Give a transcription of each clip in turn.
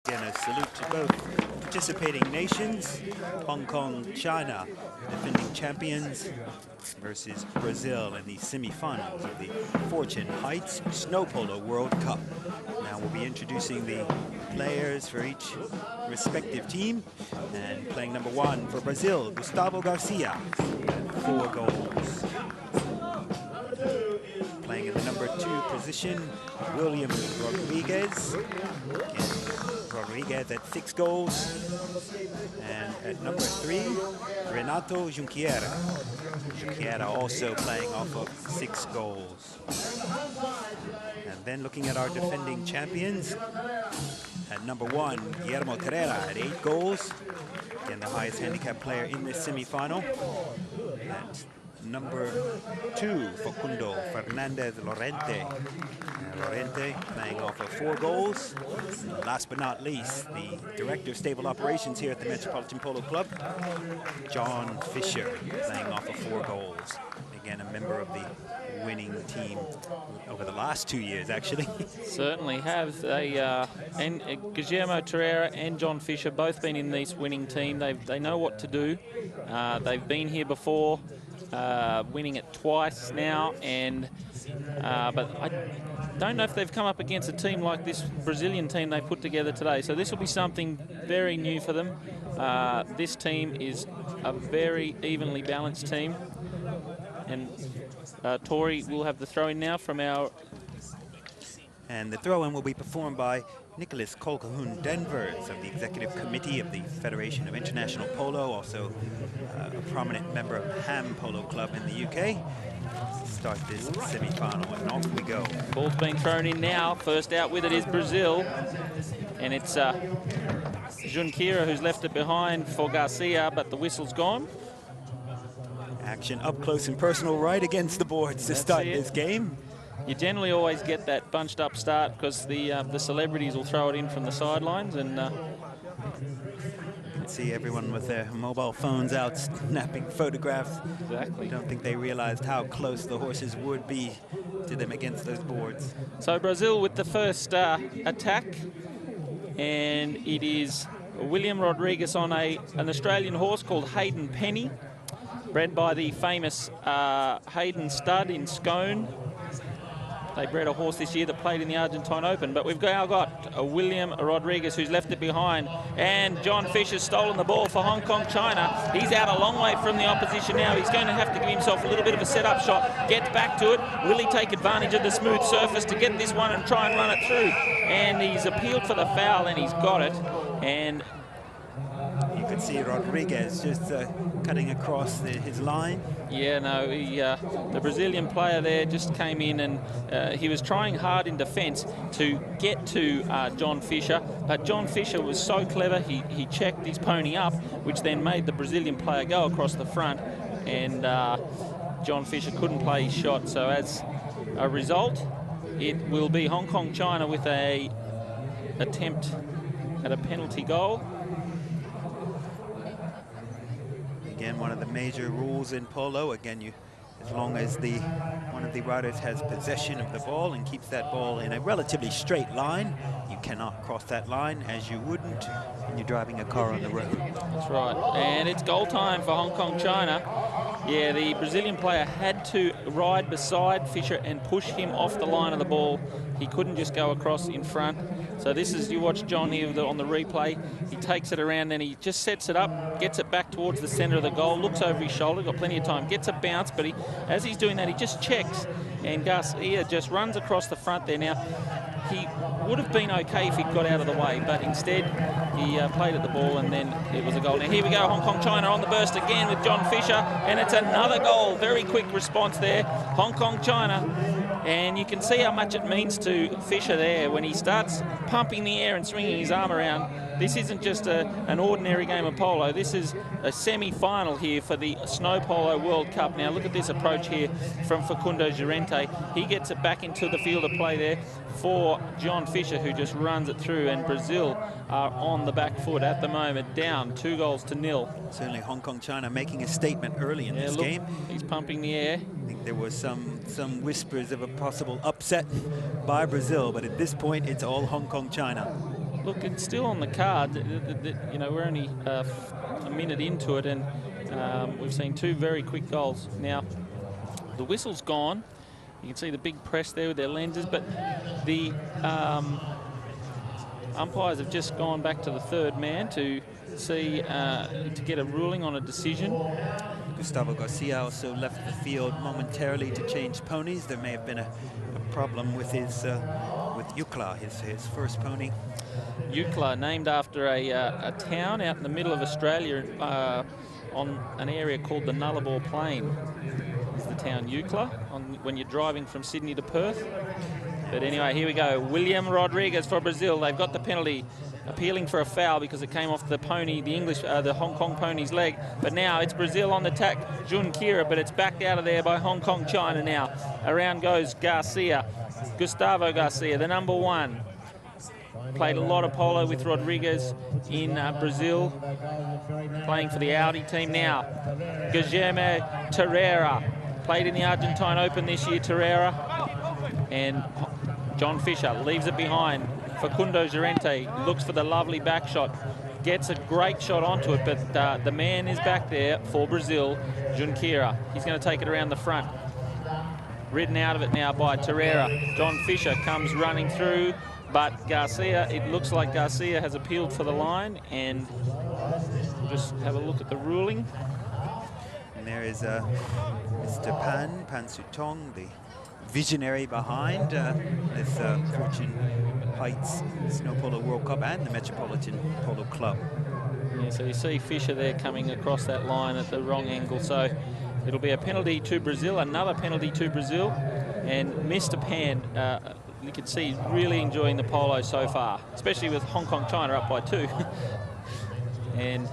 Again, a salute to both participating nations. Hong Kong, China, defending champions, versus Brazil in the semifinals of the Fortune Heights Snow Polo World Cup. Now we'll be introducing the players for each respective team. And playing number 1 for Brazil, Gustavo Garcia, 4 goals. Playing in the number 2 position, William Rodriguez. Rodriguez at 6 goals. And at number 3, Renato Junqueira. Junqueira also playing off of 6 goals. And then looking at our defending champions, at number 1, Guillermo Terrera at 8 goals. Again, the highest handicap player in this semifinal. At number 2, Facundo Fernandez Lorente. Lorente playing off of 4 goals. And last but not least, the Director of Stable Operations here at the Metropolitan Polo Club, John Fisher, playing off of 4 goals. Again, a member of the winning team over the last 2 years, actually. Certainly have. And Guillermo Terrera and John Fisher both been in this winning team. They know what to do. They've been here before, winning it twice now, and but I don't know if they've come up against a team like this Brazilian team they put together today. So this will be something very new for them. This team is a very evenly balanced team. And Tori will have the throw-in now from our... And the throw-in will be performed by Nicholas Colquhoun Denvers of the Executive Committee of the Federation of International Polo, also a prominent member of Ham Polo Club in the UK. Start this semi-final, and off we go. Ball's being thrown in now. First out with it is Brazil. And it's Junqueira who's left it behind for Garcia, but the whistle's gone. Action up close and personal right against the boards to start this game. You generally always get that bunched up start because the celebrities will throw it in from the sidelines, and you can see everyone with their mobile phones out snapping photographs. Exactly. I don't think they realized how close the horses would be to them against those boards. So Brazil with the first attack, and it is William Rodriguez on an Australian horse called Hayden Penny, bred by the famous Hayden Stud in Scone. They bred a horse this year that played in the Argentine Open, but we've now got William Rodriguez who's left it behind, and John Fisher's stolen the ball for Hong Kong, China. He's out a long way from the opposition now. He's going to have to give himself a little bit of a set-up shot. Gets back to it. Will he take advantage of the smooth surface to get this one and try and run it through? And he's appealed for the foul, and he's got it. And you could see Rodriguez just cutting across his line. Yeah, no, the Brazilian player there just came in, and he was trying hard in defence to get to John Fisher, but John Fisher was so clever, he checked his pony up, which then made the Brazilian player go across the front, and John Fisher couldn't play his shot. So as a result, it will be Hong Kong, China with a attempt at a penalty goal. Again, one of the major rules in polo, again, as long as one of the riders has possession of the ball and keeps that ball in a relatively straight line, you cannot cross that line as you wouldn't when you're driving a car on the road. That's right. And it's goal time for Hong Kong, China. Yeah, the Brazilian player had to ride beside Fisher and push him off the line of the ball. He couldn't just go across in front. So this is, you watch John here on the replay, he takes it around, then he just sets it up, gets it back towards the centre of the goal, looks over his shoulder, got plenty of time, gets a bounce, but as he's doing that, he just checks, and Garcia just runs across the front there. Now, he would have been okay if he'd got out of the way, but instead he played at the ball, and then it was a goal. Now here we go, Hong Kong, China on the burst again with John Fisher, and it's another goal. Very quick response there, Hong Kong, China. And you can see how much it means to Fisher there when he starts pumping the air and swinging his arm around. This isn't just an ordinary game of polo. This is a semi-final here for the Snow Polo World Cup. Now look at this approach here from Facundo Llorente. He gets it back into the field of play there for John Fisher, who just runs it through, and Brazil are on the back foot at the moment, down 2-0. Certainly Hong Kong, China making a statement early in this game. He's pumping the air. I think there was some whispers of a possible upset by Brazil, but at this point it's all Hong Kong, China. look, it's still on the card. You know, we're only a minute into it, and we've seen 2 very quick goals. Now, the whistle's gone. You can see the big press there with their lenses, but the umpires have just gone back to the 3rd man to see to get a ruling on a decision. Gustavo Garcia also left the field momentarily to change ponies. There may have been a problem with his with Yukla, his first pony. Yukla, named after a town out in the middle of Australia on an area called the Nullarbor Plain. Is the town Yukla when you're driving from Sydney to Perth. But anyway, here we go. William Rodriguez for Brazil. They've got the penalty, appealing for a foul because it came off the pony, the Hong Kong pony's leg. But now it's Brazil on the attack, Jun Kira, but it's backed out of there by Hong Kong China now. Around goes Garcia, Gustavo Garcia, the number 1. Played a lot of polo with Rodriguez in Brazil, playing for the Audi team now. Guilherme Terreira, played in the Argentine Open this year, Terreira. And John Fisher leaves it behind. Facundo Llorente looks for the lovely back shot. Gets a great shot onto it, but the man is back there for Brazil, Junqueira. He's going to take it around the front. Ridden out of it now by Terreira. John Fisher comes running through, but Garcia, it looks like Garcia has appealed for the line, and we'll just have a look at the ruling. And there is Mr. Pan Sutong, the visionary behind this Fortune Heights Snow Polo World Cup and the Metropolitan Polo Club. Yeah, so you see Fisher there coming across that line at the wrong angle. So it'll be a penalty to Brazil, another penalty to Brazil. And Mr. Pan, you can see he's really enjoying the polo so far, especially with Hong Kong China up by 2. And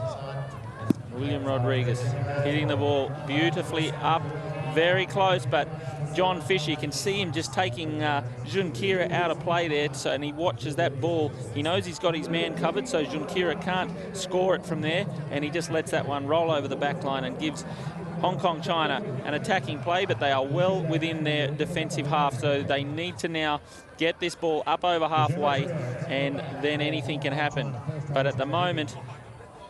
William Rodriguez hitting the ball beautifully up, very close, but John Fisher, you can see him just taking Junqueira out of play there, and he watches that ball. He knows he's got his man covered, so Junqueira can't score it from there, and he just lets that one roll over the back line and gives Hong Kong China an attacking play, but they are well within their defensive half, so they need to now get this ball up over halfway, and then anything can happen. But at the moment,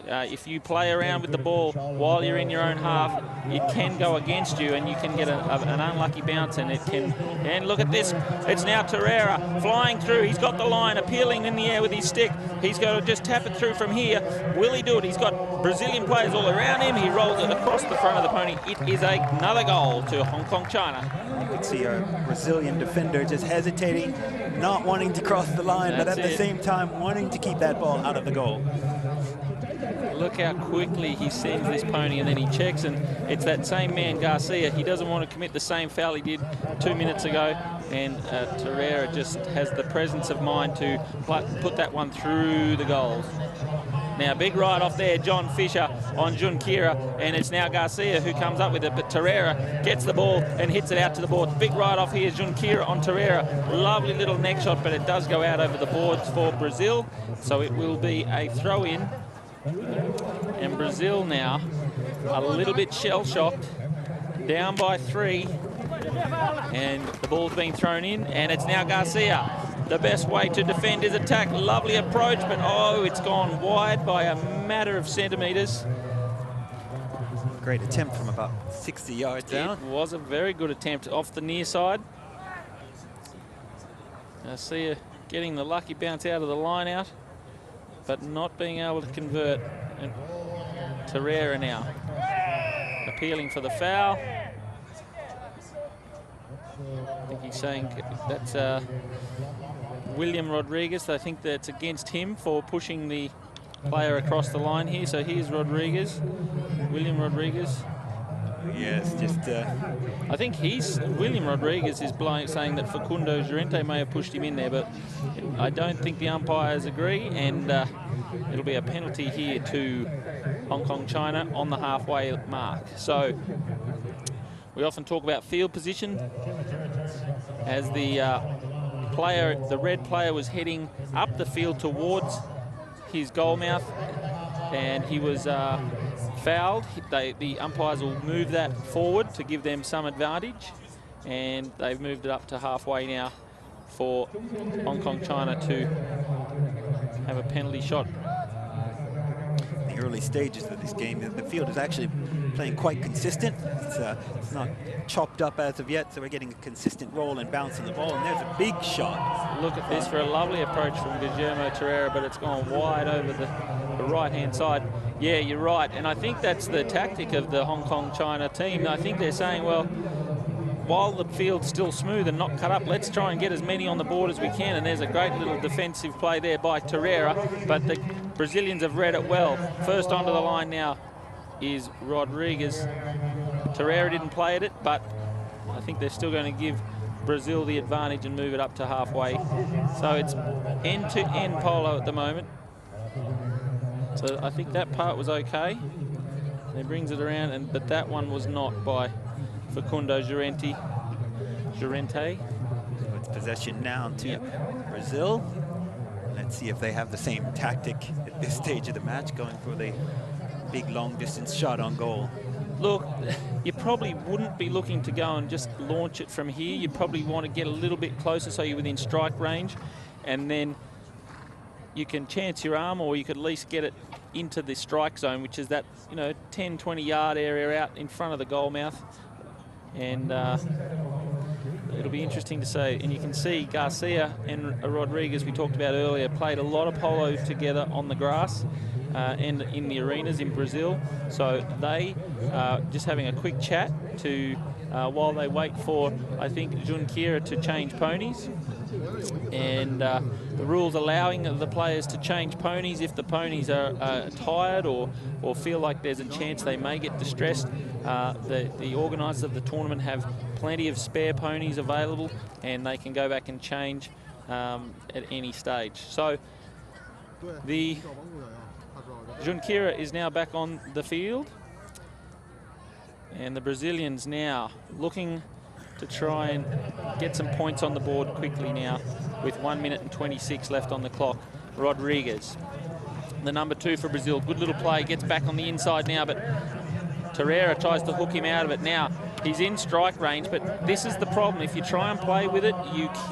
if you play around with the ball while you're in your own half, it can go against you, and you can get an unlucky bounce, and it can. And look at this. It's now Terreira flying through. He's got the line, appealing in the air with his stick. He's got to just tap it through from here. Will he do it? He's got Brazilian players all around him. He rolls it across the front of the pony. It is another goal to Hong Kong China. You can see our Brazilian defender just hesitating, not wanting to cross the line, but at the same time wanting to keep that ball out of the goal. Look how quickly he sends this pony, and then he checks, and it's that same man, Garcia. He doesn't want to commit the same foul he did 2 minutes ago, and Terreira just has the presence of mind to put that one through the goals. Now, big ride off there, John Fisher on Junqueira, and it's now Garcia who comes up with it, but Terreira gets the ball and hits it out to the board. Big ride off here, Junqueira on Terreira. Lovely little neck shot, but it does go out over the boards for Brazil, so it will be a throw-in. And Brazil now a little bit shell-shocked, down by 3, and the ball's been thrown in, and it's now Garcia. The best way to defend his attack. Lovely approach, but oh, it's gone wide by a matter of centimetres. Great attempt from about 60 yards down. It was a very good attempt off the near side. Garcia getting the lucky bounce out of the line out, but not being able to convert. And Terreira now appealing for the foul. I think he's saying that's William Rodriguez. I think that's against him for pushing the player across the line here. So here's Rodriguez, William Rodriguez. Yes, just... I think William Rodriguez is saying that Facundo Llorente may have pushed him in there, but I don't think the umpires agree, and it'll be a penalty here to Hong Kong China on the halfway mark. So we often talk about field position. As the red player was heading up the field towards his goal mouth, and he was fouled. The umpires will move that forward to give them some advantage, and they've moved it up to halfway now for Hong Kong China to have have a penalty shot. The early stages of this game, the field is actually playing quite consistent. It's not chopped up as of yet, so we're getting a consistent roll and bounce on the ball, and there's a big shot. Look at this for a lovely approach from Guillermo Torreira, but it's gone wide over the right-hand side. Yeah, you're right, and I think that's the tactic of the Hong Kong China team. I think they're saying, well, while the field's still smooth and not cut up, let's try and get as many on the board as we can. And there's a great little defensive play there by Torreira, but the Brazilians have read it well. First onto the line now is Rodriguez. Torreira didn't play at it, but I think they're still going to give Brazil the advantage and move it up to halfway. So it's end-to-end polo at the moment. So I think that part was okay. He brings it around, but that one was not by Facundo Llorente. So it's possession now to Brazil. Let's see if they have the same tactic at this stage of the match, going for the big long-distance shot on goal. Look, you probably wouldn't be looking to go and just launch it from here. You probably want to get a little bit closer so you're within strike range, and then you can chance your arm, or you could at least get it into the strike zone, which is that 10, 20-yard area out in front of the goal mouth. And it'll be interesting to see. And you can see Garcia and Rodriguez, we talked about earlier, played a lot of polo together on the grass and in the arenas in Brazil. So they just having a quick chat to while they wait for, I think, Junqueira to change ponies. And the rules allowing the players to change ponies if the ponies are tired or feel like there's a chance they may get distressed. The organisers of the tournament have plenty of spare ponies available, and they can go back and change at any stage. So the Junqueira is now back on the field, and the Brazilians now looking to try and get some points on the board quickly now with 1 minute and 26 left on the clock. Rodriguez, the number 2 for Brazil. Good little play, gets back on the inside now, but Torreira tries to hook him out of it. Now, he's in strike range, but this is the problem. If you try and play with it,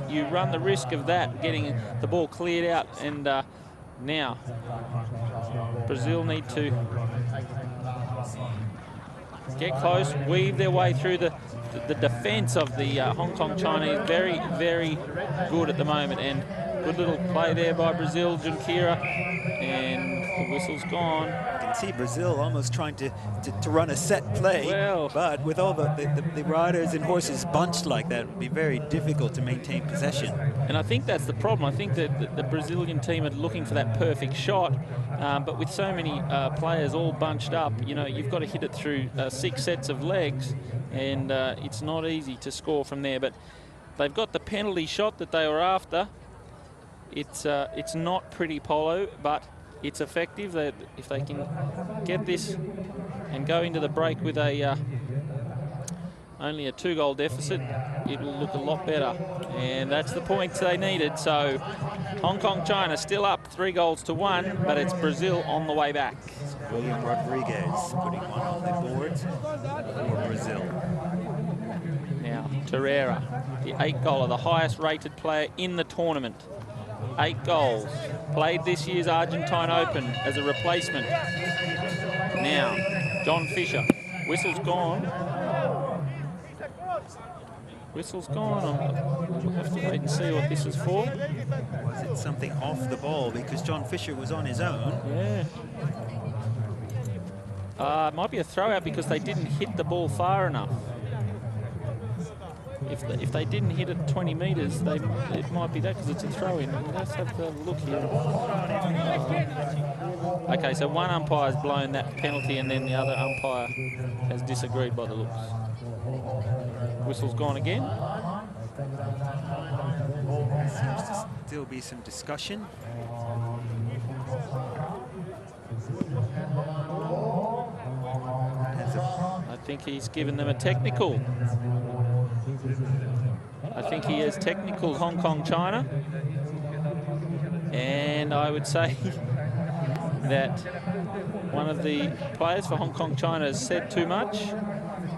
you run the risk of that, getting the ball cleared out. And now, Brazil need to get close, weave their way through the defence of the Hong Kong China is very, very good at the moment. And good little play there by Brazil, Junqueira, and the whistle's gone. You can see Brazil almost trying to run a set play, well, but with all the riders and horses bunched like that, it would be very difficult to maintain possession. And I think that's the problem. I think that the Brazilian team are looking for that perfect shot, but with so many players all bunched up, you've got to hit it through 6 sets of legs, and it's not easy to score from there. But they've got the penalty shot that they were after. It's not pretty polo, but it's effective. That if they can get this and go into the break with only a 2-goal deficit, it will look a lot better. And that's the points they needed. So Hong Kong China still up 3-1, but it's Brazil on the way back. William Rodriguez putting one on the boards for Brazil. Now Torreira, the 8-goaler, the highest rated player in the tournament. 8 goals. Played this year's Argentine Open as a replacement. Now, John Fisher. Whistle's gone. Whistle's gone. We'll have to wait and see what this is for. Was it something off the ball? Because John Fisher was on his own. Yeah. It might be a throw-out because they didn't hit the ball far enough. If they didn't hit it 20 metres, it might be that because it's a throw-in. Let's have a look here. Okay, so one umpire's blown that penalty and then the other umpire has disagreed by the looks. Whistle's gone again. There seems to still be some discussion. I think he's given them a technical. I think he has technical Hong Kong China, and I would say that one of the players for Hong Kong China has said too much,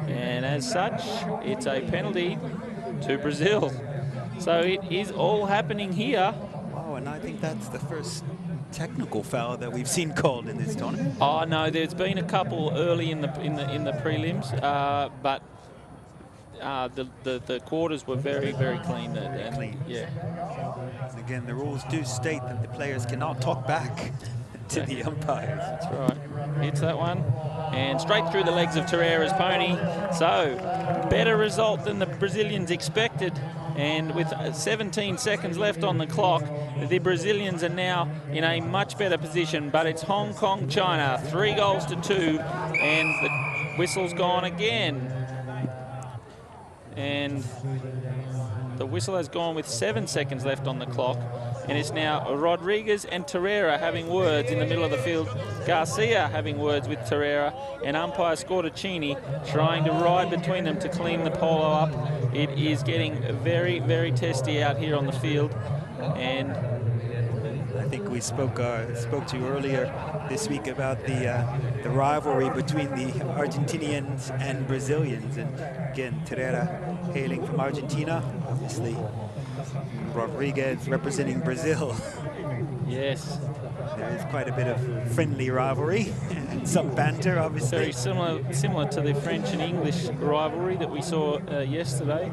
and as such it's a penalty to Brazil. So it is all happening here. Wow, and I think that's the first technical foul that we've seen called in this tournament. Oh no, there's been a couple early in the prelims, but the quarters were very clean. Clean. Yeah. And again, the rules do state that the players cannot talk back to the umpires. That's right. Hits that one. And straight through the legs of Torreira's pony. So, better result than the Brazilians expected. And with 17 seconds left on the clock, the Brazilians are now in a much better position. But it's Hong Kong, China, 3-2. And the whistle's gone again. And the whistle has gone with 7 seconds left on the clock. And it's now Rodriguez and Torreira having words in the middle of the field. Garcia having words with Torreira, and umpire Scortacini trying to ride between them to clean the polo up. It is getting very testy out here on the field. And I think we spoke to you earlier this week about the rivalry between the Argentinians and Brazilians. And again, Torreira hailing from Argentina, obviously Rodriguez representing Brazil. Yes. There is quite a bit of friendly rivalry and some banter, obviously. Very similar to the French and English rivalry that we saw yesterday.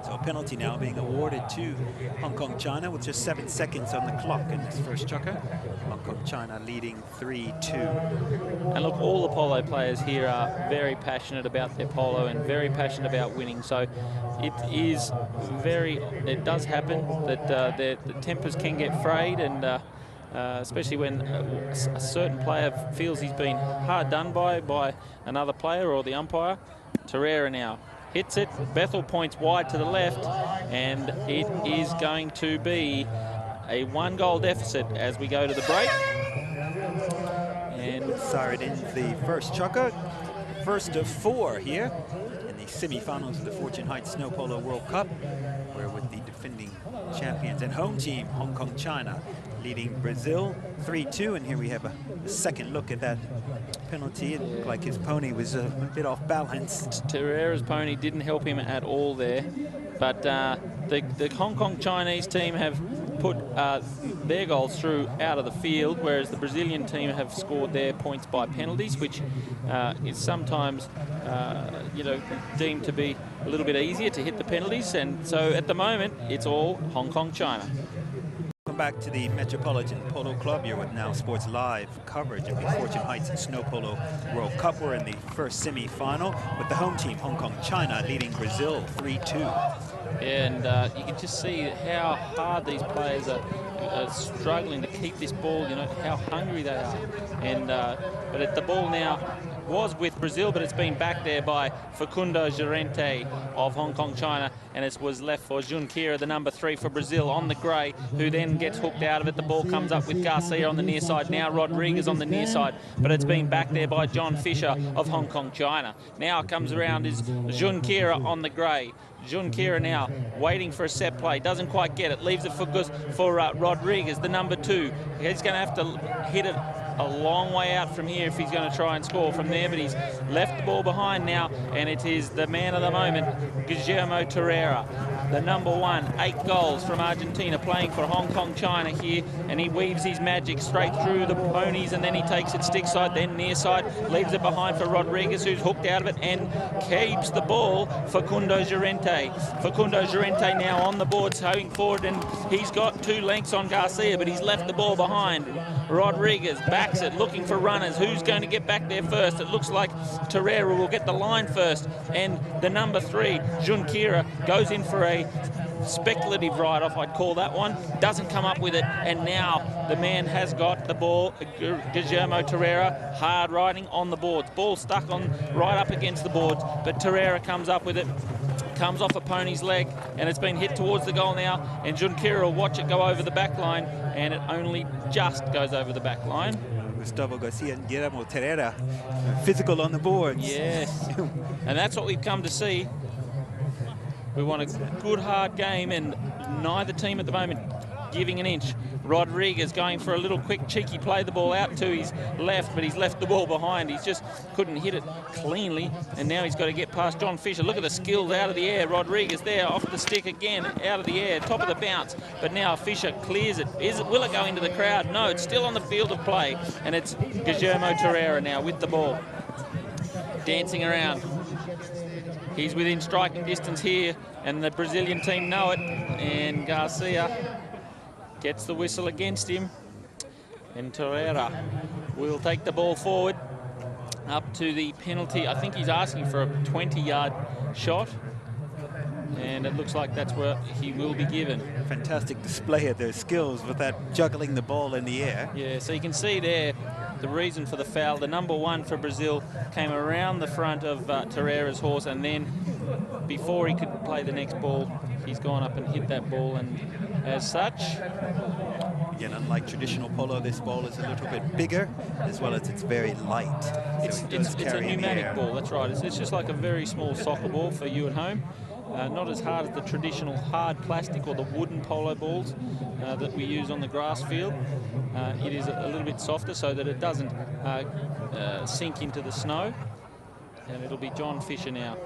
So a penalty now being awarded to Hong Kong, China with just 7 seconds on the clock in this first chukker. Hong Kong, China leading 3-2. And look, all the polo players here are very passionate about their polo and very passionate about winning. So it does happen that the tempers can get frayed, and especially when a certain player feels he's been hard done by another player or the umpire. Torreira now hits it. Bethel points wide to the left, and it is going to be a 1-goal deficit as we go to the break. And Sired ends the first chukker, first of 4 here in the semi-finals of the Fortune Heights Snow Polo World Cup, where with the defending champions and home team Hong Kong, China leading Brazil 3-2. And here we have a second look at that penalty. It looked like his pony was a bit off balance. Torreira's pony didn't help him at all there, but the Hong Kong Chinese team have put their goals through out of the field, whereas the Brazilian team have scored their points by penalties, which is sometimes deemed to be a little bit easier to hit the penalties. And so at the moment it's all Hong Kong, China. Welcome back to the Metropolitan Polo Club. You're with Now Sports live coverage of the Fortune Heights Snow Polo World Cup. We're in the first semi-final with the home team, Hong Kong, China, leading Brazil 3-2. And you can just see how hard these players are struggling to keep this ball, how hungry they are. And but the ball now was with Brazil, but it's been back there by Facundo Llorente of Hong Kong, China, and it was left for Junqueira, the number 3 for Brazil, on the grey, who then gets hooked out of it. The ball comes up with Garcia on the near side, now Rodriguez on the near side, but it's been back there by John Fisher of Hong Kong, China. Now it comes around is Junqueira on the grey. Junqueira now waiting for a set play, doesn't quite get it, leaves it for Rodriguez, the number 2. He's going to have to hit it a long way out from here if he's going to try and score from there, but he's left the ball behind now, and it is the man of the moment, Guillermo Torreira, the number 1, 8 goals from Argentina, playing for Hong Kong, China here, and he weaves his magic straight through the ponies, and then he takes it stick side, then near side, leaves it behind for Rodriguez, who's hooked out of it and keeps the ball. Facundo Llorente now on the boards, going forward, and he's got 2 lengths on Garcia, but he's left the ball behind. Rodriguez backs it, looking for runners. Who's going to get back there first? It looks like Torreira will get the line first, and the number 3, Junqueira, goes in for a speculative ride-off, I'd call that one. Doesn't come up with it, and now the man has got the ball. Guillermo Torreira, hard riding on the boards. Ball stuck on right up against the boards, but Torreira comes up with it. Comes off a pony's leg, and it's been hit towards the goal now, and Junqueira will watch it go over the back line, and it only just goes over the back line. Gustavo Garcia and Guillermo Torreira, physical on the boards. Yes, and that's what we've come to see. We want a good hard game, and neither team at the moment giving an inch. Rodriguez going for a little quick cheeky play the ball out to his left, but he's left the ball behind. He just couldn't hit it cleanly, and now he's got to get past John Fisher. Look at the skills out of the air. Rodriguez there off the stick again, out of the air, top of the bounce, but now Fisher clears it. Will it go into the crowd? No, it's still on the field of play, and it's Guillermo Torreira now with the ball, dancing around. He's within striking distance here, and the Brazilian team know it, and Garcia gets the whistle against him, and Torreira will take the ball forward up to the penalty. I think he's asking for a 20-yard shot, and it looks like that's where he will be given. Fantastic display of their skills with that juggling the ball in the air. Yeah, so you can see there the reason for the foul. The number 1 for Brazil came around the front of Torreira's horse, and then before he could play the next ball, he's gone up and hit that ball, and as such... Again, unlike traditional polo, this ball is a little bit bigger, as well as it's very light. So it's a pneumatic ball, that's right. It's just like a very small soccer ball for you at home. Not as hard as the traditional hard plastic or the wooden polo balls that we use on the grass field. It is a little bit softer so that it doesn't sink into the snow. And it'll be John Fisher now.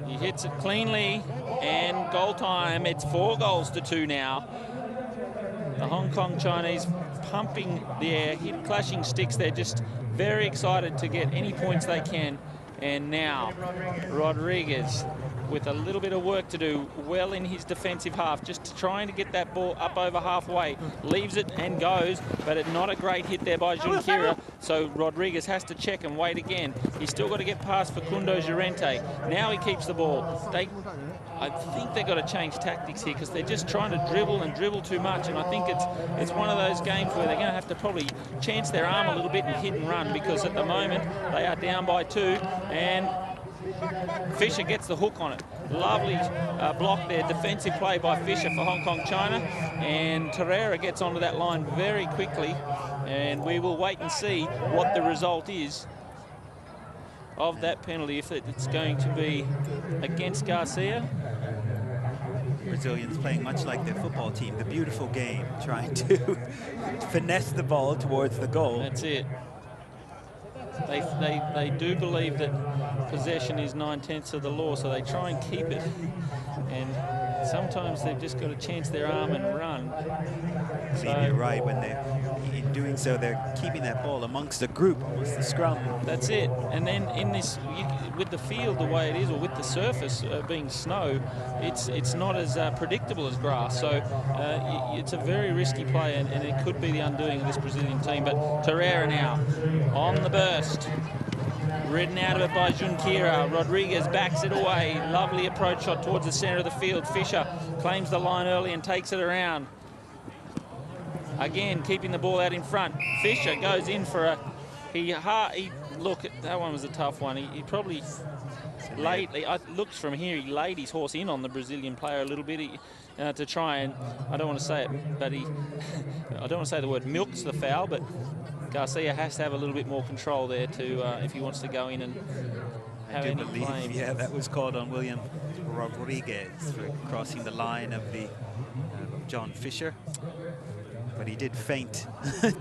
He hits it cleanly, and goal time. It's 4-2 now. The Hong Kong Chinese pumping the air, clashing sticks. They're just very excited to get any points they can. And now Rodriguez with a little bit of work to do, well in his defensive half, just trying to get that ball up over halfway. Leaves it and goes, but it's not a great hit there by Junqueira, so Rodriguez has to check and wait again. He's still got to get past Facundo Llorente. Now he keeps the ball. I think they've got to change tactics here, because they're just trying to dribble and dribble too much, and I think it's one of those games where they're going to have to probably chance their arm a little bit and hit and run, because at the moment they are down by 2, and Fisher gets the hook on it. Lovely block there, defensive play by Fisher for Hong Kong China, and Torreira gets onto that line very quickly, and we will wait and see what the result is of that penalty, if it's going to be against Garcia. Brazilians playing much like their football team, the beautiful game, trying to finesse the ball towards the goal. That's it. They do believe that possession is 9/10 of the law, so they try and keep it. And sometimes they've just got to chance their arm and run. So, you're right, when in doing so, they're keeping that ball amongst the group, almost the scrum. That's it. And then in this, with the field the way it is, or with the surface being snow, it's not as predictable as grass. So it's a very risky play, and it could be the undoing of this Brazilian team. But Torreira now on the burst. Ridden out of it by Junqueira. Rodriguez backs it away. Lovely approach shot towards the center of the field. Fisher claims the line early and takes it around. Again, keeping the ball out in front. Fisher goes in for a... Look, that one was a tough one. He probably laid... It looks from here, he laid his horse in on the Brazilian player a little bit to try and... I don't want to say it, but he... I don't want to say the word milks the foul, but Garcia has to have a little bit more control there to if he wants to go in and have any claim. Yeah, that was called on William Rodriguez for crossing the line of the John Fisher. But he did feint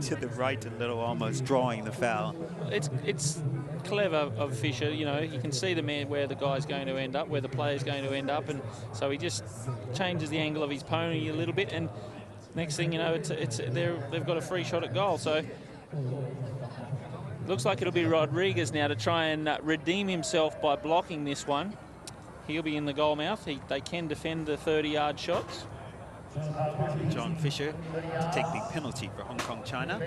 to the right a little, almost drawing the foul. It's clever of Fisher, you know, he can see the man where the guy's going to end up, where the player's going to end up, and so he just changes the angle of his pony a little bit, and next thing you know, they've got a free shot at goal. So looks like it'll be Rodriguez now to try and redeem himself by blocking this one. He'll be in the goal mouth. They can defend the 30-yard shots. John Fisher to take the penalty for Hong Kong China.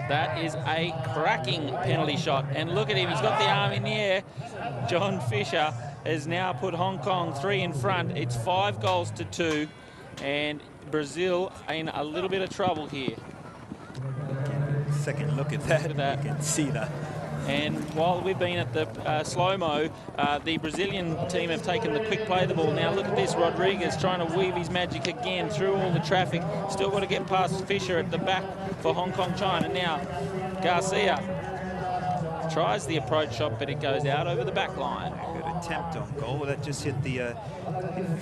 That is a cracking penalty shot, and look at him, he's got the arm in the air. John Fisher has now put Hong Kong 3 in front. It's 5-2, and Brazil in a little bit of trouble here. Second look at that. You can see that. And while we've been at the slow-mo, the Brazilian team have taken the quick play of the ball. Now look at this, Rodriguez trying to weave his magic again through all the traffic. Still got to get past Fisher at the back for Hong Kong China. Now Garcia tries the approach shot, but it goes out over the back line. Good attempt on goal. That just hit the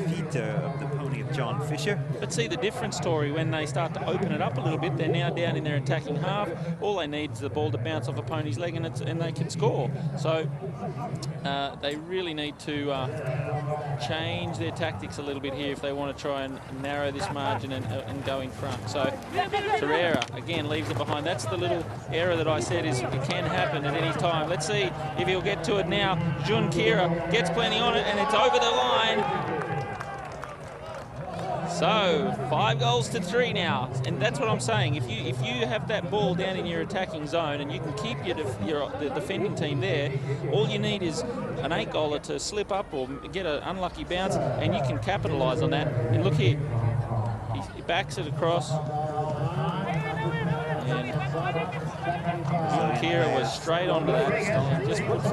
feet of the pony of John Fisher. But see the difference, Tory, when they start to open it up a little bit, they're now down in their attacking half. All they need is the ball to bounce off a pony's leg and they can score. So they really need to change their tactics a little bit here if they want to try and narrow this margin and go in front. So Torreira, again, leaves it behind. That's the little error that I said is it can happen at any time. Let's see if he'll get to it now. Junqueira gets plenty on it, and it's over the line. So 5-3 now, and that's what I'm saying. If you have that ball down in your attacking zone and you can keep the defending team there, all you need is an 8-goaler to slip up or get an unlucky bounce, and you can capitalise on that. And look here, he backs it across. And Kira was straight onto that and just puts it.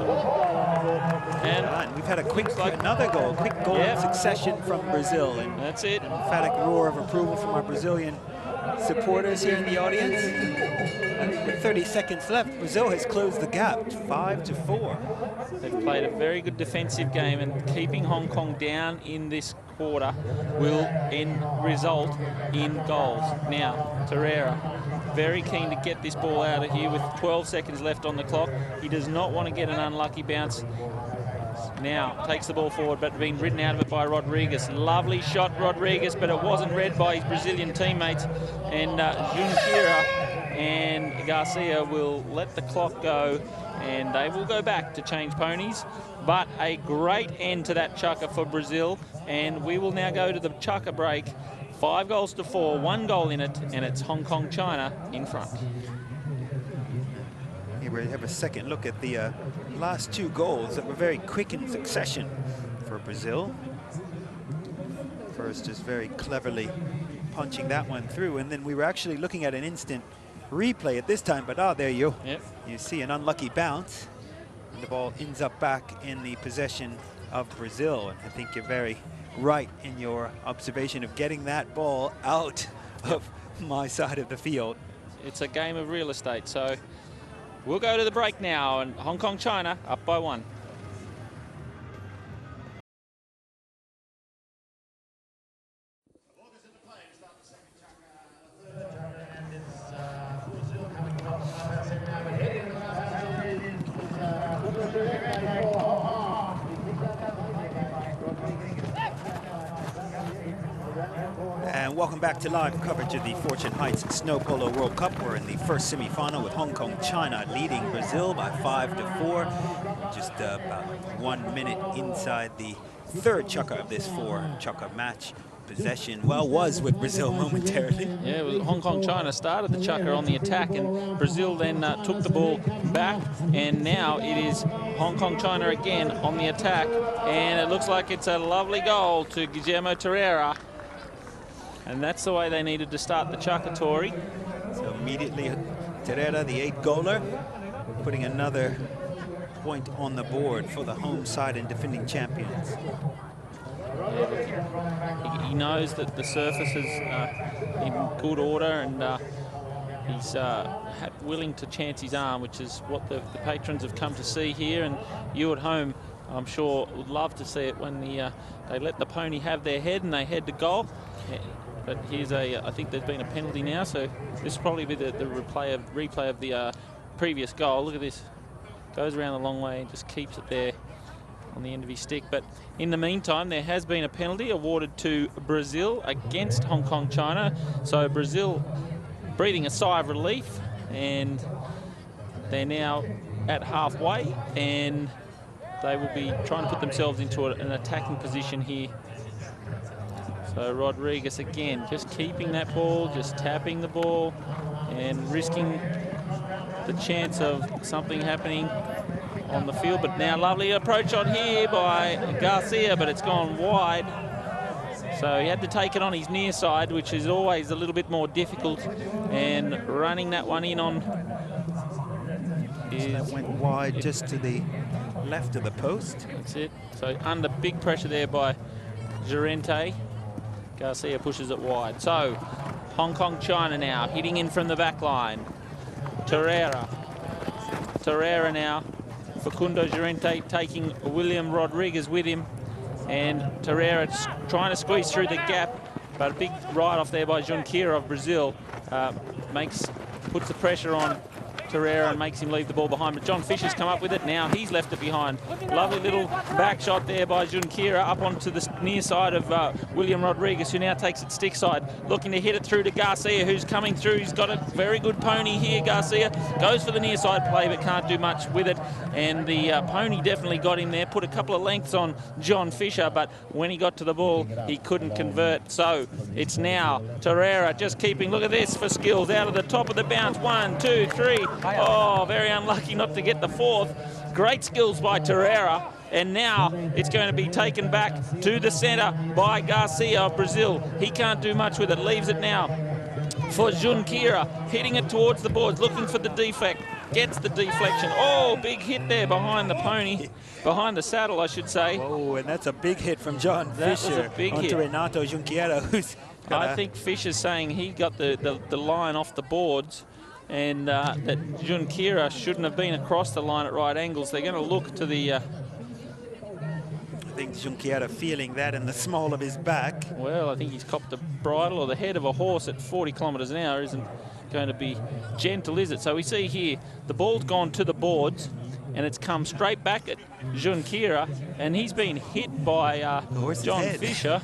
And we've had another goal, quick goal in succession from Brazil. And that's it. An emphatic roar of approval from our Brazilian supporters here in the audience. And with 30 seconds left, Brazil has closed the gap, 5-4. They've played a very good defensive game, and keeping Hong Kong down in this quarter will result in goals. Now, Torreira, very keen to get this ball out of here with 12 seconds left on the clock. He does not want to get an unlucky bounce. Now takes the ball forward, but being ridden out of it by Rodriguez. Lovely shot, Rodriguez, but it wasn't read by his Brazilian teammates. And Junqueira and Garcia will let the clock go, and they will go back to change ponies. But a great end to that chukker for Brazil, and we will now go to the chukker break. 5-4, 1 goal in it, and it's Hong Kong, China in front. Here we have a second look at the last 2 goals that were very quick in succession for Brazil. First, just very cleverly punching that one through, and then we were actually looking at an instant replay at this time, but there you go. Yep. You see an unlucky bounce, and the ball ends up back in the possession of Brazil. And I think you're very right in your observation of getting that ball out of my side of the field. It's a game of real estate, so we'll go to the break now, and Hong Kong, China up by 1. And welcome back to live coverage of the Fortune Heights Snow Polo World Cup. We're in the first semi-final with Hong Kong, China leading Brazil by 5-4. Just about 1 minute inside the third chukker of this 4-chukker match. Possession, was with Brazil momentarily. Yeah, it was Hong Kong, China started the chukker on the attack, and Brazil then took the ball back, and now it is Hong Kong, China again on the attack, and it looks like it's a lovely goal to Guillermo Torreira. And that's the way they needed to start the chukker, Tory. So immediately, Torreira, the 8-goaler, putting another point on the board for the home side and defending champions. He knows that the surface is in good order, and he's willing to chance his arm, which is what the patrons have come to see here. And you at home, I'm sure, would love to see it when they let the pony have their head and they head to goal. But here's I think there's been a penalty now, so this will probably be the replay of the previous goal. Look at this. Goes around the long way and just keeps it there on the end of his stick. But in the meantime, there has been a penalty awarded to Brazil against Hong Kong, China. So Brazil breathing a sigh of relief, and they're now at halfway, and they will be trying to put themselves into an attacking position here. So Rodriguez again, just keeping that ball, just tapping the ball, and risking the chance of something happening on the field. But now lovely approach on here by Garcia, but it's gone wide. So he had to take it on his near side, which is always a little bit more difficult, and running that one in on that went wide just to the left of the post. That's it. So under big pressure there by Gerente. Garcia pushes it wide. So Hong Kong, China now hitting in from the back line. Torreira Torreira now. Facundo Llorente taking William Rodriguez with him. And Torreira trying to squeeze through the gap. But a big ride off there by Junqueira of Brazil puts the pressure on Torreira and makes him leave the ball behind. But John Fisher's come up with it. Now he's left it behind. Lovely little back shot there by Junqueira up onto the near side of William Rodriguez, who now takes it stick side, looking to hit it through to Garcia, who's coming through. He's got a very good pony here. Garcia goes for the near side play, but can't do much with it. And the pony definitely got him there, put a couple of lengths on John Fisher, but when he got to the ball, he couldn't convert. So it's now Torreira just keeping, look at this for skills, out of the top of the bounce. 1, 2, 3. Oh, very unlucky not to get the fourth. Great skills by Torreira. And now it's going to be taken back to the centre by Garcia of Brazil. He can't do much with it. Leaves it now for Junqueira. Hitting it towards the boards, looking for the defect. Gets the deflection. Oh, big hit there behind the pony. Behind the saddle, I should say. Oh, and that's a big hit from John Fisher. That was a big hit. Onto Renato Junqueira, who's... I think Fisher's saying he got the line off the boards, and that Junqueira shouldn't have been across the line at right angles. They're going to look to the... I think Junqueira feeling that in the small of his back. Well, I think he's copped the bridle, or the head of a horse at 40 kilometres an hour isn't going to be gentle, is it? So we see here the ball's gone to the boards, and it's come straight back at Junqueira, and he's been hit by John Fisher.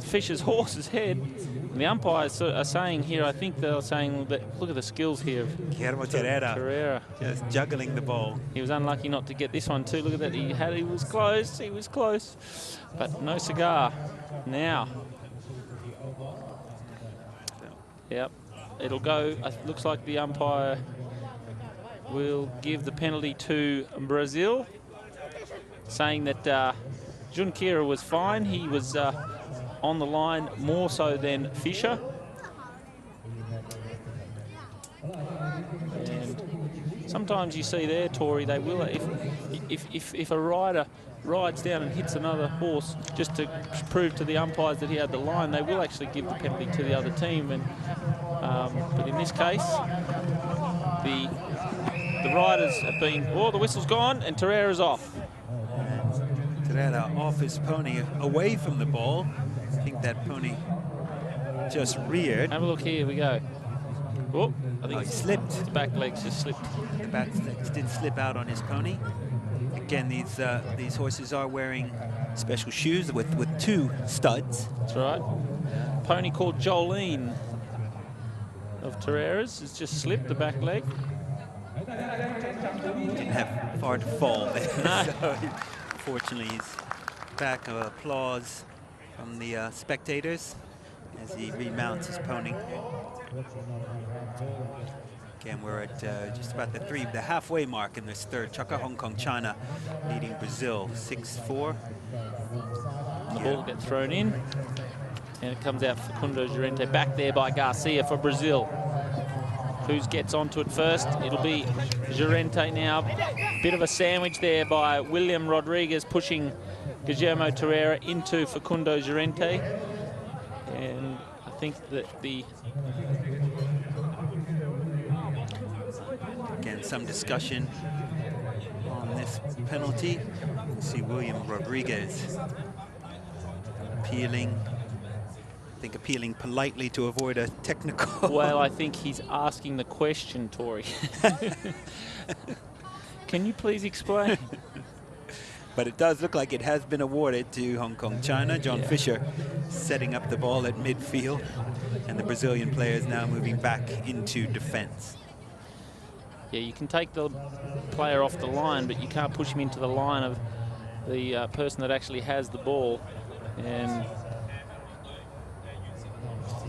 Fisher's horse's head. And the umpires are saying here, I think they're saying that, look at the skills here of Guillermo Torreira just juggling the ball. He was unlucky not to get this one too. Look at that, he was close, but no cigar. Now, yep, it'll go. It looks like the umpire will give the penalty to Brazil, saying that Junqueira was fine. He was on the line more so than Fisher. And sometimes you see there, Tori, they will, if a rider rides down and hits another horse just to prove to the umpires that he had the line, they will actually give the penalty to the other team. And but in this case, the riders have been, oh, the whistle's gone and Torreira's off. Torreira off his pony, away from the ball. I think that pony just reared. Have a look here, we go. Oh, I think he slipped. His back legs just slipped. The back legs did slip out on his pony. Again, these horses are wearing special shoes with 2 studs. That's right. Pony called Jolene of Torreira's has just slipped the back leg. Didn't have far to fall there. No. So, fortunately, he's back. Applause from the spectators as he remounts his pony. Again, we're at just about the halfway mark in this third chukka. Hong Kong, China leading Brazil 6-4. The ball gets thrown in, and it comes out Facundo Llorente, back there by Garcia for Brazil. Who gets onto it first? It'll be Llorente now. Bit of a sandwich there by William Rodriguez, pushing Guillermo Torreira into Facundo Llorente. And I think that again, some discussion on this penalty. You see William Rodriguez appealing. I think appealing politely to avoid a technical. Well, I think he's asking the question, Tori. Can you please explain? But it does look like it has been awarded to Hong Kong, China. John Fisher setting up the ball at midfield, and the Brazilian players now moving back into defense. Yeah, you can take the player off the line, but you can't push him into the line of the person that actually has the ball. And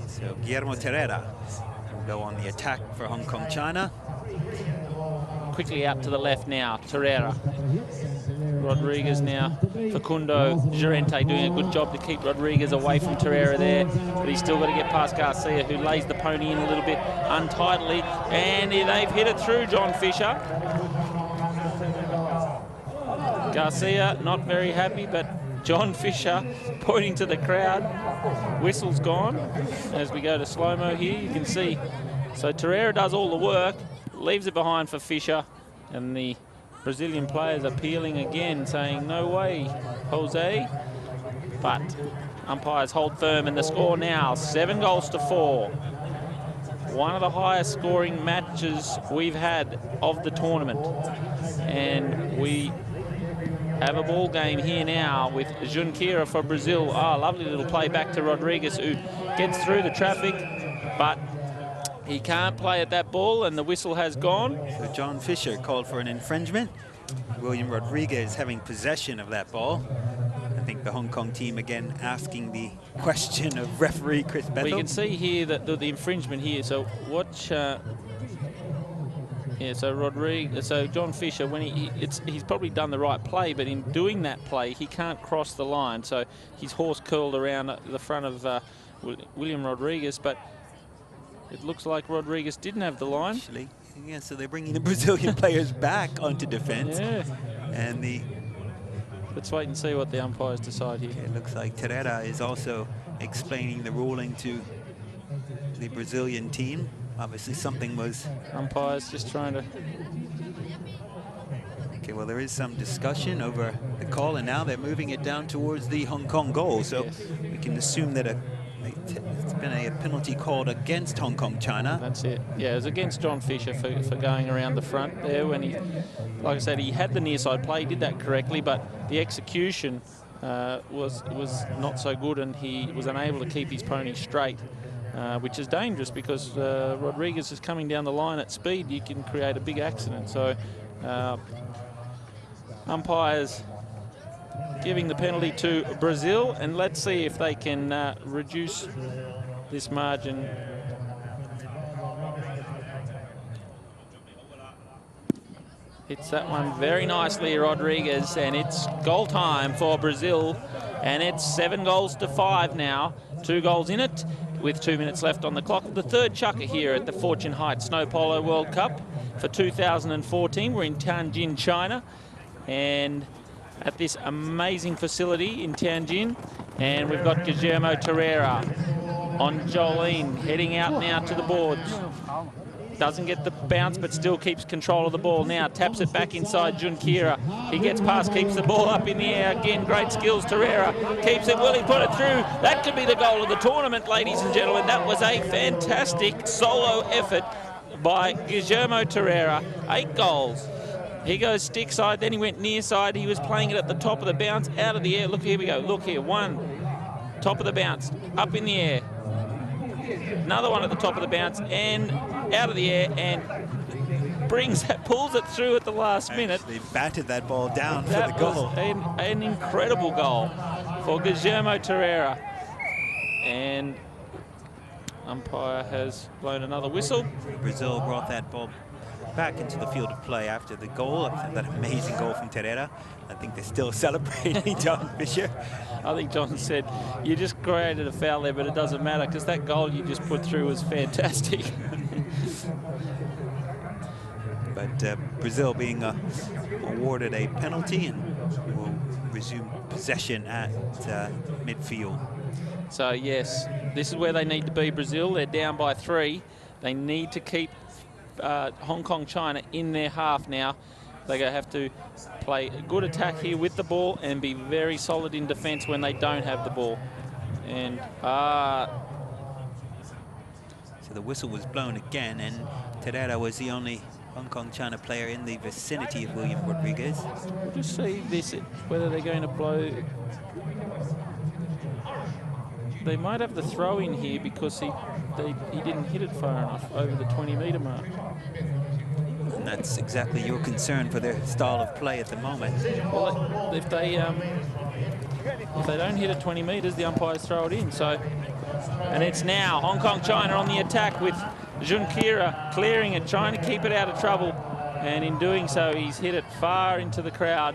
so Guillermo Torreira will go on the attack for Hong Kong, China. Quickly out to the left now, Torreira. Rodriguez now, Facundo Llorente doing a good job to keep Rodriguez away from Torreira there, but he's still got to get past Garcia, who lays the pony in a little bit untidily, and they've hit it through John Fisher. Garcia not very happy, but John Fisher pointing to the crowd. Whistle's gone. As we go to slow-mo here, you can see. So Torreira does all the work, leaves it behind for Fisher, And the Brazilian players appealing again, saying, no way, Jose. But umpires hold firm, and the score now, 7-4. One of the highest scoring matches we've had of the tournament. And we have a ball game here now with Junqueira for Brazil. Ah, lovely little play back to Rodriguez, who gets through the traffic, but he can't play at that ball, and the whistle has gone. So John Fisher called for an infringement. William Rodriguez having possession of that ball. I think the Hong Kong team again asking the question of referee Chris Bethel. Well, you can see here that the infringement here. So watch. Yeah, so Rodriguez, so John Fisher, when he's probably done the right play, but in doing that play, he can't cross the line. So his horse curled around the front of William Rodriguez, but it looks like Rodriguez didn't have the line. Actually, yeah, so they're bringing the Brazilian players back onto defense. Yeah. And let's wait and see what the umpires decide here. Okay, it looks like Terreira is also explaining the ruling to the Brazilian team. Obviously something was... Umpires just trying to... Okay, well, there is some discussion over the call, and now they're moving it down towards the Hong Kong goal. So yes, we can assume that it's been a penalty called against Hong Kong China. That's it. Yeah, it was against John Fisher for going around the front there when he, like I said, he had the near side play, he did that correctly, but the execution was not so good, and he was unable to keep his pony straight. Which is dangerous because Rodriguez is coming down the line at speed. You can create a big accident. So umpires giving the penalty to Brazil, and let's see if they can reduce this margin. Hits that one very nicely, Rodriguez, and it's goal time for Brazil, and it's 7-5 now. 2 goals in it, with 2 minutes left on the clock. The third chukker here at the Fortune Heights Snow Polo World Cup for 2014. We're in Tianjin, China, and at this amazing facility in Tianjin. And we've got Guillermo Terreira on Jolene, heading out now to the boards. Doesn't get the bounce, but still keeps control of the ball now. Taps it back inside Junqueira. He gets past, keeps the ball up in the air. Again, great skills, Terreira. Keeps it, will he put it through? That could be the goal of the tournament, ladies and gentlemen. That was a fantastic solo effort by Guillermo Terreira. 8 goals. He goes stick side, then he went near side. He was playing it at the top of the bounce, out of the air. Look, here we go. Look here, 1. Top of the bounce, up in the air. Another one at the top of the bounce and out of the air, and pulls it through at the last minute. They batted that ball down for the goal. An incredible goal for Guillermo Terreira. And umpire has blown another whistle. Brazil brought that ball back into the field of play after the goal, that amazing goal from Terreira. I think they're still celebrating John Fisher. I think John said, you just created a foul there, but it doesn't matter because that goal you just put through was fantastic. But Brazil being awarded a penalty and will resume possession at midfield. So yes, this is where they need to be, Brazil. They're down by 3. They need to keep Hong Kong China in their half now. They're going to have to play a good attack here with the ball and be very solid in defence when they don't have the ball. And so the whistle was blown again, and Terreira was the only Hong Kong China player in the vicinity of William Rodriguez. We'll just see this, whether they're going to blow. They might have the throw in here because he didn't hit it far enough over the 20-metre mark. And that's exactly your concern for their style of play at the moment. Well, if they don't hit it 20 metres, the umpires throw it in. So, and it's now Hong Kong China on the attack with Junqueira clearing it, trying to keep it out of trouble. And in doing so, he's hit it far into the crowd.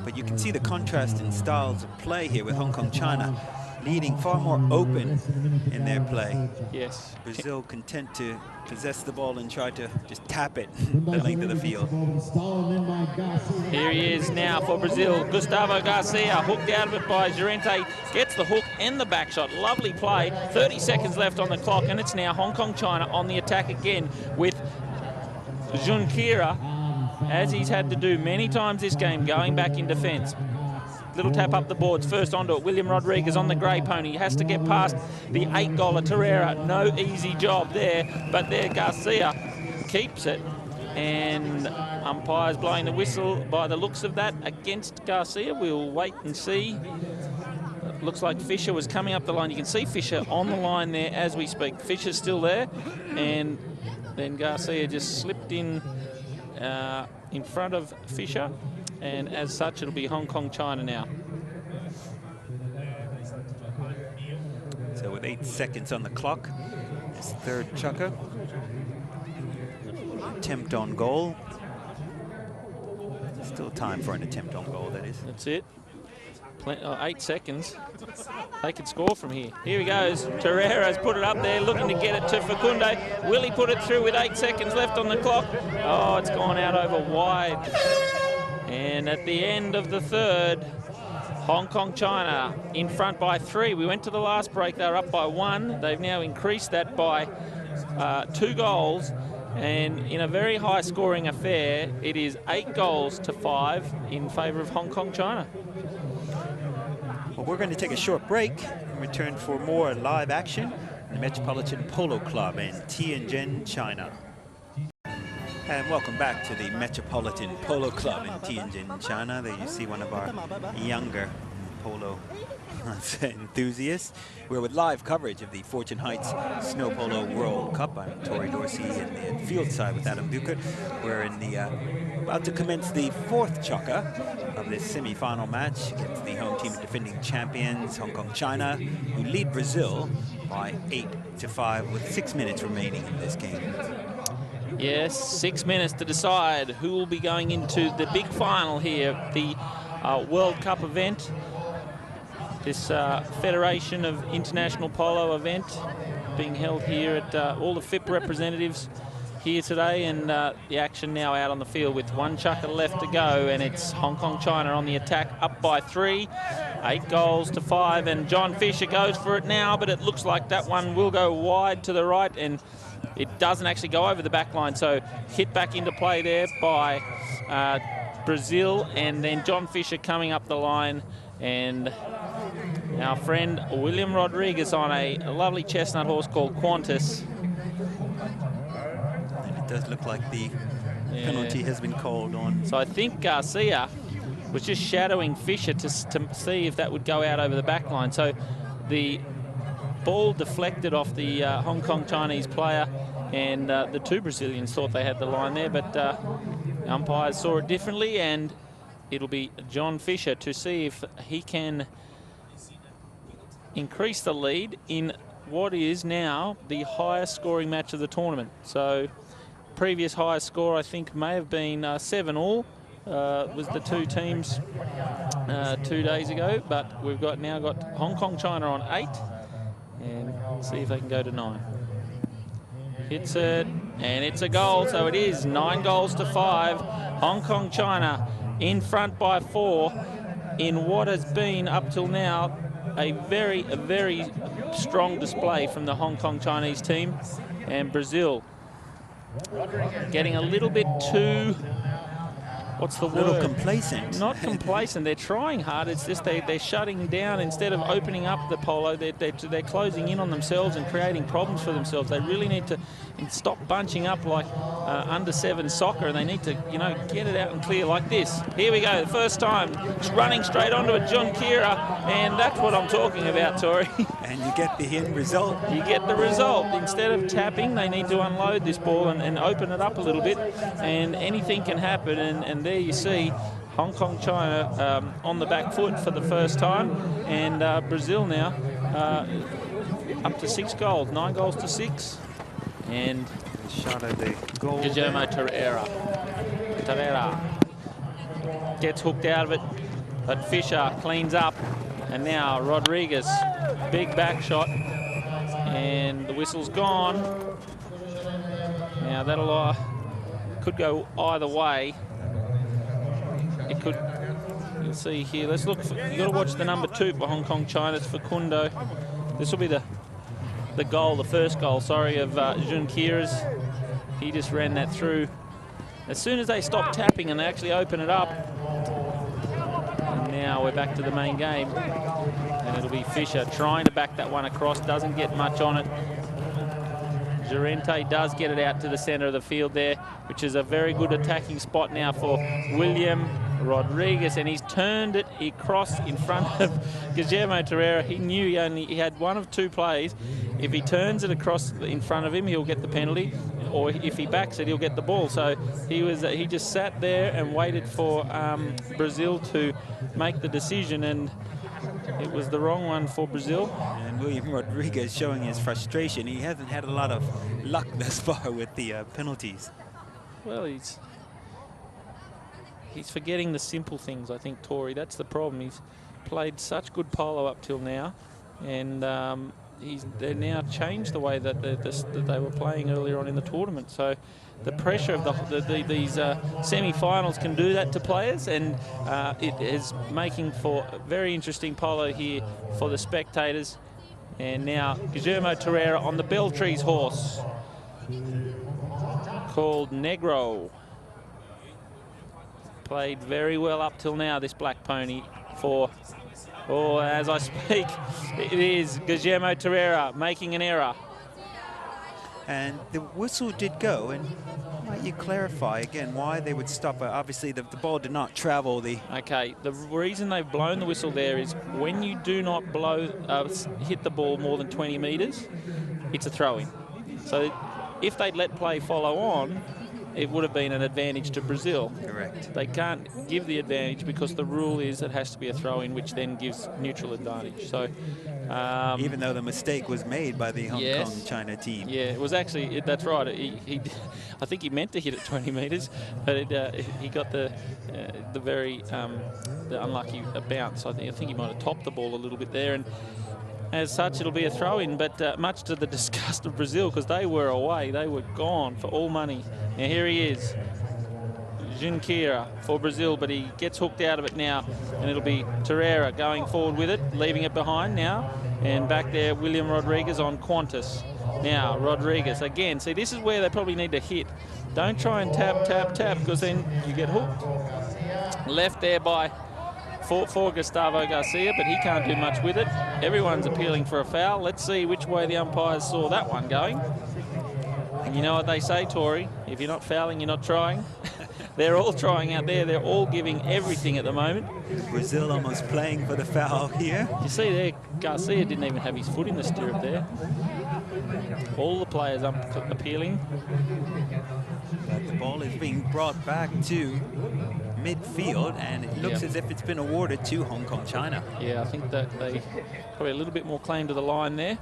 But you can see the contrast in styles of play here with Hong Kong China. leading, far more open in their play. Yes. Brazil content to possess the ball and try to just tap it the length of the field. Here he is now for Brazil. Gustavo Garcia, hooked out of it by Llorente, gets the hook and the back shot. Lovely play. 30 seconds left on the clock, and it's now Hong Kong China on the attack again with Junqueira, as he's had to do many times this game, going back in defence. Little tap up the boards, first onto it. William Rodriguez on the grey pony. He has to get past the 8-goaler Torreira. No easy job there, but there Garcia keeps it. And umpires blowing the whistle by the looks of that against Garcia. We'll wait and see. Looks like Fisher was coming up the line. You can see Fisher on the line there as we speak. Fisher's still there. And then Garcia just slipped in front of Fisher. And as such, it'll be Hong Kong China now. So with 8 seconds on the clock, his third chukker. Attempt on goal. Still time for an attempt on goal, that is. That's it. 8 seconds. They could score from here. Here he goes. Torreira's put it up there, looking to get it to Facunde. Will he put it through with 8 seconds left on the clock? Oh, it's gone out over wide. And at the end of the third, Hong Kong China in front by 3. We went to the last break, they were up by 1. They've now increased that by 2 goals. And in a very high scoring affair, it is 8 goals to 5 in favour of Hong Kong China. Well, we're going to take a short break and return for more live action in the Metropolitan Polo Club in Tianjin, China. And welcome back to the Metropolitan Polo Club in Tianjin, China. There you see one of our younger polo enthusiasts. We're with live coverage of the Fortune Heights Snow Polo World Cup. I'm Tori Dorsey in the field side with Adam Duker. We're in the about to commence the 4th chukker of this semi-final match against the home team of defending champions, Hong Kong China, who lead Brazil by 8-5 with 6 minutes remaining in this game. Yes, 6 minutes to decide who will be going into the big final here, the World Cup event. This Federation of International Polo event being held here at all the FIP representatives here today, and the action now out on the field with 1 chukker left to go, and it's Hong Kong China on the attack, up by 3, 8 goals to 5, and John Fisher goes for it now, but it looks like that one will go wide to the right, and it doesn't actually go over the back line, so hit back into play there by Brazil, and then John Fisher coming up the line, and our friend William Rodriguez on a lovely chestnut horse called Qantas. And it does look like the penalty has been called on. So I think Garcia was just shadowing Fisher to see if that would go out over the back line. So the ball deflected off the Hong Kong Chinese player, and the 2 Brazilians thought they had the line there, but umpires saw it differently, and it'll be John Fisher to see if he can increase the lead in what is now the highest scoring match of the tournament. So previous highest score, I think, may have been 7-all, was the 2 teams 2 days ago, but we've now got Hong Kong China on 8, and see if they can go to 9. Hits it, and it's a goal, so it is 9 goals to 5. Hong Kong China in front by 4 in what has been up till now a very strong display from the Hong Kong Chinese team, and Brazil getting a little bit too, what's the word? A little complacent. Not complacent. They're trying hard. It's just they're shutting down instead of opening up the polo. They're closing in on themselves and creating problems for themselves. They really need to stop bunching up like under-7 soccer, and they need to, get it out and clear like this. Here we go. The first time, just running straight onto it, Junqueira, and that's what I'm talking about, Tori. And you get the end result. You get the result. Instead of tapping, they need to unload this ball and open it up a little bit, and anything can happen. And there you see Hong Kong China on the back foot for the first time, and Brazil now up to 6 goals, 9 goals to 6. And shot at the goal. Guillermo Torreira gets hooked out of it, but Fisher cleans up, and now Rodriguez big back shot. And the whistle's gone. Now that'll could go either way. It could. You'll see here. Let's look. You got to watch the number 2 for Hong Kong China. It's Facundo. This will be the goal, the first goal. Sorry, of Jun Kira's. He just ran that through. As soon as they stop tapping and they actually open it up. And now we're back to the main game. And it'll be Fisher trying to back that one across. Doesn't get much on it. Llorente does get it out to the centre of the field there, which is a very good attacking spot now for William Rodriguez, and he's turned it across in front of Guillermo Torreira. He knew he had one of 2 plays. If he turns it across in front of him, he'll get the penalty, or if he backs it, he'll get the ball. So he just sat there and waited for Brazil to make the decision, and it was the wrong one for Brazil. And William Rodriguez showing his frustration. He hasn't had a lot of luck thus far with the penalties. Well, he's forgetting the simple things, I think, Tori. That's the problem. He's played such good polo up till now, and they've now changed the way that they were playing earlier on in the tournament. So the pressure of these semi-finals can do that to players, and it is making for a very interesting polo here for the spectators. And now Guillermo Torreira on the Beltree's horse called Negro. Played very well up till now, this black pony, for, as I speak, it is Guillermo Torreira making an error. And the whistle did go, and might you clarify again why they would stop it? Obviously, the ball did not travel the... Okay, the reason they've blown the whistle there is when you do not hit the ball more than 20 metres, it's a throw-in. So if they'd let play follow on, it would have been an advantage to Brazil. Correct. They can't give the advantage because the rule is it has to be a throw-in, which then gives neutral advantage. So, even though the mistake was made by the Hong Kong China team. Yeah, it was actually, that's right. I think he meant to hit it 20 metres, but he got the unlucky bounce. I think he might have topped the ball a little bit there, and as such, it'll be a throw-in, but much to the disgust of Brazil, because they were away. They were gone for all money. Now here he is, Junqueira for Brazil, but he gets hooked out of it now, and it'll be Torreira going forward with it, leaving it behind now, and back there William Rodriguez on Qantas. Now Rodriguez again. See, this is where they probably need to hit. Don't try and tap, tap, tap, because then you get hooked. Left there by for Gustavo Garcia, but he can't do much with it. Everyone's appealing for a foul. Let's see which way the umpires saw that one going. And you know what they say, Tori, if you're not fouling, you're not trying. They're all trying out there. They're all giving everything at the moment. Brazil almost playing for the foul here. You see there, Garcia didn't even have his foot in the stirrup there. All the players appealing. But the ball is being brought back to midfield, and it looks as if it's been awarded to Hong Kong China. Yeah, I think that they probably a little bit more claim to the line there.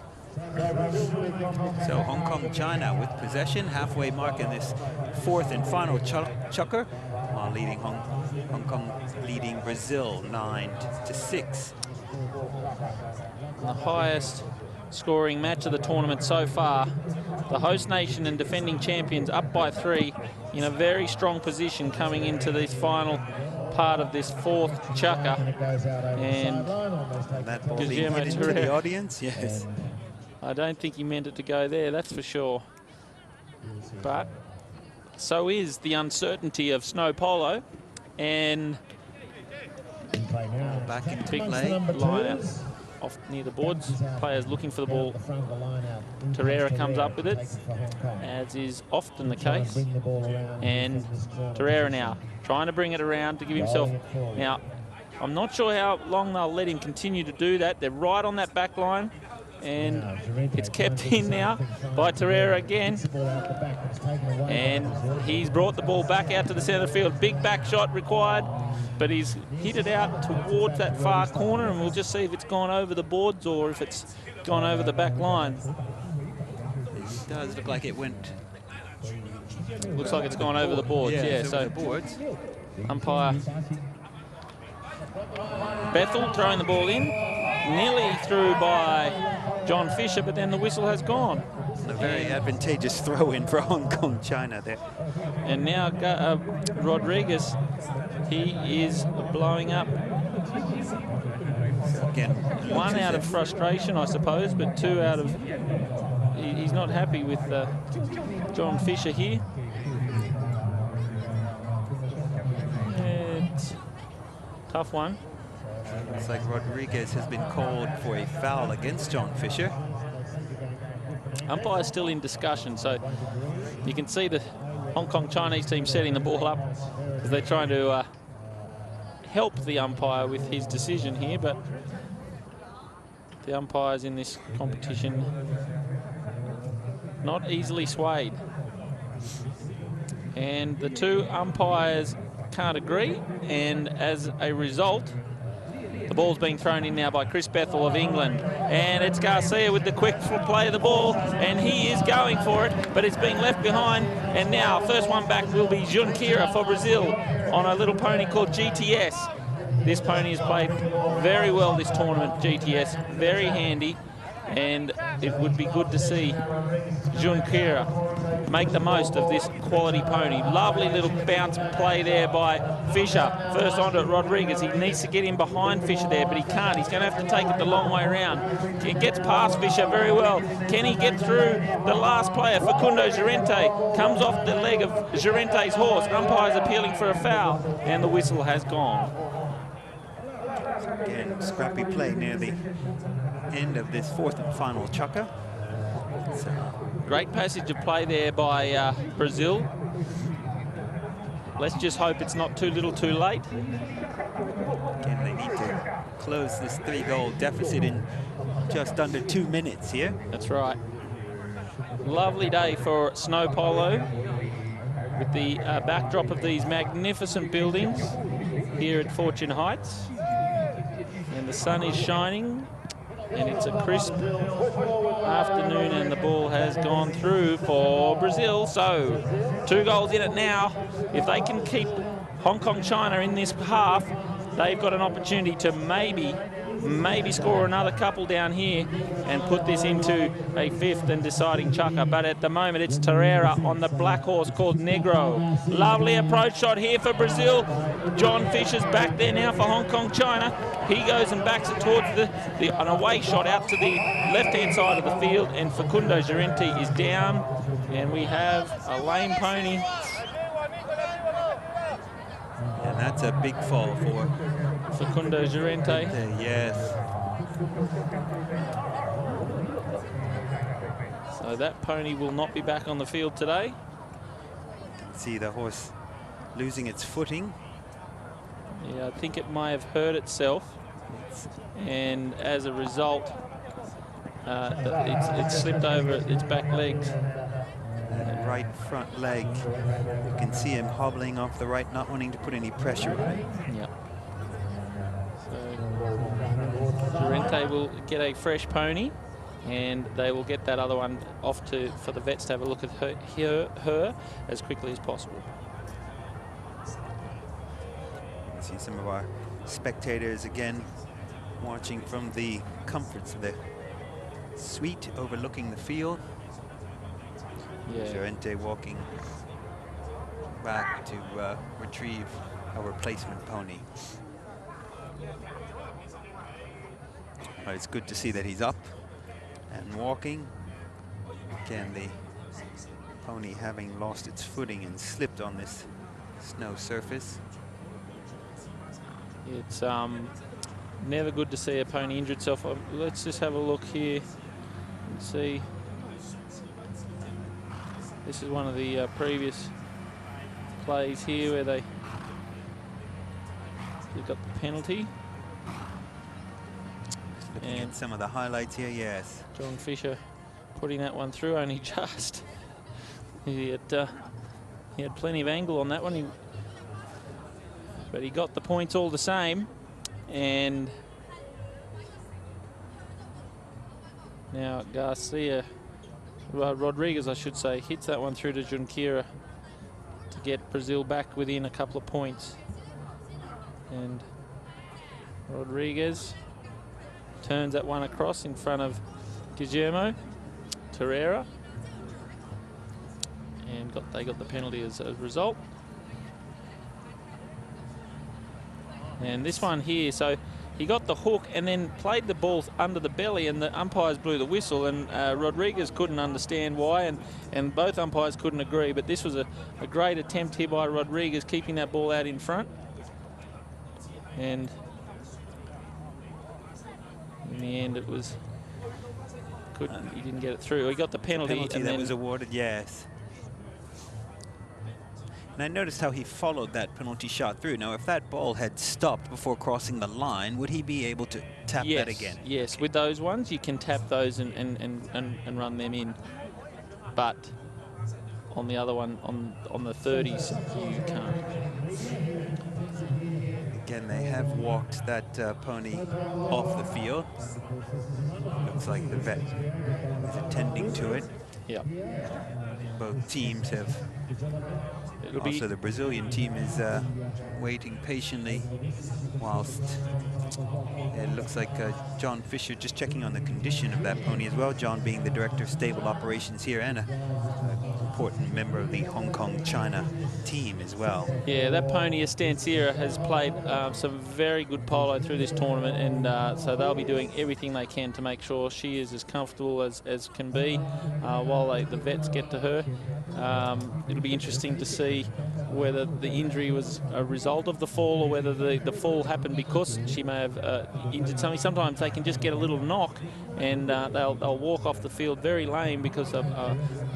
So Hong Kong China with possession, halfway mark in this 4th and final chukker, leading Hong Kong leading Brazil 9-6. The highest scoring match of the tournament so far. The host nation and defending champions up by 3 in a very strong position coming into this final part of this 4th chukker. And that ball being hit into the audience, yes. I don't think he meant it to go there, that's for sure. But so is the uncertainty of snow polo, and back into big play. Line out off near the boards. Players looking for the ball. Torreira comes up with it, as is often the case. And Torreira now trying to bring it around to give himself. Now, I'm not sure how long they'll let him continue to do that. They're right on that back line. And it's kept in now by Torreira again. And he's brought the ball back out to the centre field. Big back shot required, but he's hit it out towards that far corner, and we'll just see if it's gone over the boards or if it's gone over the back line. It does look like it went. Looks like it's gone over the boards, yeah. So the boards. Umpire Bethel throwing the ball in. nearly through by John Fisher, but then the whistle has gone. A very advantageous throw-in for Hong Kong, China there. And now Rodriguez, he is blowing up. So again, one out of frustration, I suppose, but two out of... He's not happy with John Fisher here. It's a tough one. Looks like Rodriguez has been called for a foul against John Fisher. Umpire's still in discussion, so you can see the Hong Kong Chinese team setting the ball up as they're trying to help the umpire with his decision here, but the umpires in this competition not easily swayed. And the two umpires can't agree, and as a result, the ball's being thrown in now by Chris Bethel of England. And it's Garcia with the quick play of the ball, and he is going for it, but it's being left behind. And now, first one back will be Junqueira for Brazil on a little pony called GTS. This pony has played very well this tournament, GTS, very handy. And it would be good to see Junqueira make the most of this quality pony. Lovely little bounce play there by Fisher. First onto it, Rodriguez. He needs to get in behind Fisher there, but he can't. He's going to have to take it the long way around. He gets past Fisher very well. Can he get through the last player? Facundo Llorente comes off the leg of Llorente's horse. Umpire's appealing for a foul, and the whistle has gone. Again, scrappy play near the end of this fourth and final chukker. Great passage of play there by Brazil. Let's just hope it's not too little too late. Again, they need to close this 3-goal deficit in just under 2 minutes here. That's right. Lovely day for snow polo with the backdrop of these magnificent buildings here at Fortune Heights. And the sun is shining, and it's a crisp afternoon, and the ball has gone through for Brazil. So 2 goals in it now. If they can keep Hong Kong China in this half, they've got an opportunity to maybe score another couple down here and put this into a 5th and deciding chukker. But at the moment, it's Terreira on the black horse called Negro. Lovely approach shot here for Brazil. John Fisher's back there now for Hong Kong China. He goes and backs it towards an away shot out to the left-hand side of the field, and Facundo Llorente is down, and we have a lame pony. And that's a big fall for Facundo Llorente. Yes. So that pony will not be back on the field today. You can see the horse losing its footing. Yeah, I think it may have hurt itself, and as a result, it's slipped over its back legs. That right front leg, you can see him hobbling off the right, not wanting to put any pressure on it. Yeah. So Llorente will get a fresh pony, and they will get that other one off for the vets to have a look at her as quickly as possible. See some of our spectators again watching from the comforts of the suite overlooking the field. Yeah. Llorente walking back to retrieve a replacement pony. But it's good to see that he's up and walking. Again, the pony having lost its footing and slipped on this snow surface. It's never good to see a pony injure itself. Let's just have a look here and see. This is one of the previous plays here where they got the penalty. Looking at some of the highlights here, yes. John Fisher putting that one through only just. He had plenty of angle on that one, but he got the points all the same. And now Garcia, Rodriguez, I should say, hits that one through to Junqueira to get Brazil back within a couple of points. And Rodriguez turns that one across in front of Guillermo Torreira. And they got the penalty as a result. And this one here, so he got the hook and then played the ball under the belly, and the umpires blew the whistle, and Rodriguez couldn't understand why, and both umpires couldn't agree. But this was a great attempt here by Rodriguez, keeping that ball out in front. And in the end, it was he didn't get it through. He got the penalty. And that was awarded, yes. And I noticed how he followed that penalty shot through. Now, if that ball had stopped before crossing the line, would he be able to tap that again? Yes, with those ones, you can tap those and run them in. But on the other one, on the 30s, you can't. Again, they have walked that pony off the field. Looks like the vet is attending to it. Yeah. Both teams have. Also, the Brazilian team is waiting patiently whilst it looks like John Fisher just checking on the condition of that pony as well. John being the director of stable operations here and an important member of the Hong Kong China team as well. Yeah, that pony Estancia has played some very good polo through this tournament, and so they'll be doing everything they can to make sure she is as comfortable as can be while the vets get to her. It'll be interesting to see whether the injury was a result of the fall or whether the fall happened because she may have injured something. Sometimes they can just get a little knock and they'll walk off the field very lame because the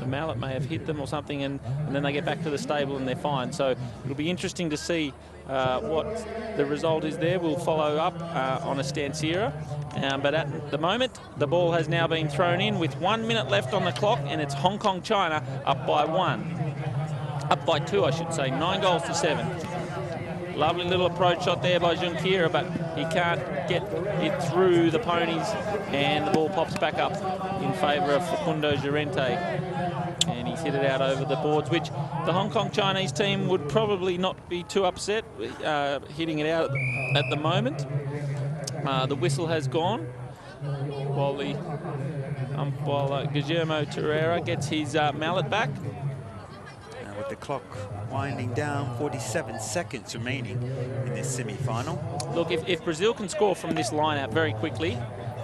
mallet may have hit them or something, and then they get back to the stable and they're fine. So it'll be interesting to see what the result is there. We'll follow up on Estancia. But at the moment, the ball has now been thrown in with 1 minute left on the clock, and it's Hong Kong China up by 2, I should say, 9-7. Lovely little approach shot there by Junqueira, but he can't get it through the ponies, and the ball pops back up in favour of Facundo Llorente. And he's hit it out over the boards, which the Hong Kong Chinese team would probably not be too upset hitting it out at the moment. The whistle has gone while Guillermo Torreira gets his mallet back. With the clock winding down, 47 seconds remaining in this semi-final. Look, if Brazil can score from this line-out very quickly,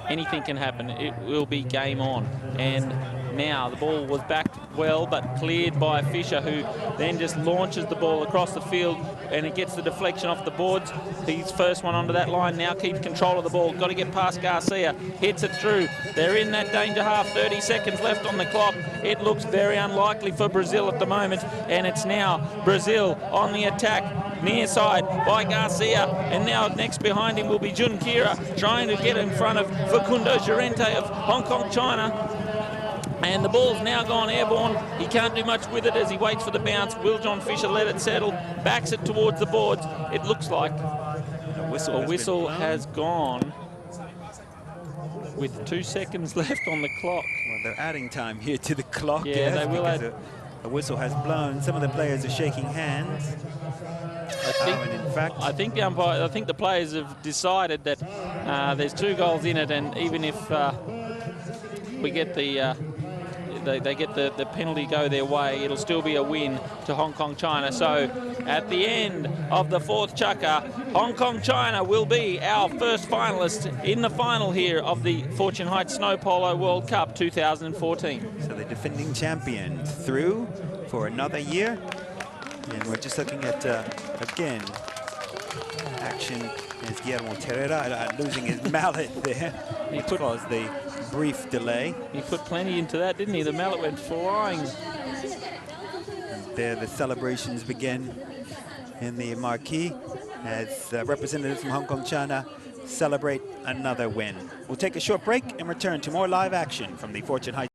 anything can happen. It will be game on. And now the ball was backed well, but cleared by Fisher, who then just launches the ball across the field, and it gets the deflection off the boards. He's first one onto that line, now keeps control of the ball. Got to get past Garcia, hits it through. They're in that danger half, 30 seconds left on the clock. It looks very unlikely for Brazil at the moment, and it's now Brazil on the attack, near side by Garcia, and now next behind him will be Junqueira, trying to get in front of Facundo Llorente of Hong Kong China. And the ball's now gone airborne. He can't do much with it as he waits for the bounce. Will John Fisher let it settle? Backs it towards the boards. It looks like a whistle has gone with 2 seconds left on the clock. Well, they're adding time here to the clock. Yeah, yes, they will add. A whistle has blown. Some of the players are shaking hands. I think the umpire, I think the players have decided that there's 2 goals in it, and even if we get the they get the penalty go their way, it'll still be a win to Hong Kong China. So at the end of the 4th chukker, Hong Kong China will be our first finalist in the final here of the Fortune Heights Snow Polo World Cup 2014. So the defending champion through for another year. And we're just looking at, again, action as Guillermo Torreira losing his mallet there, which caused the brief delay. He put plenty into that, didn't he? The mallet went flying. And there the celebrations begin in the marquee as representatives from Hong Kong China celebrate another win. We'll take a short break and return to more live action from the Fortune Heights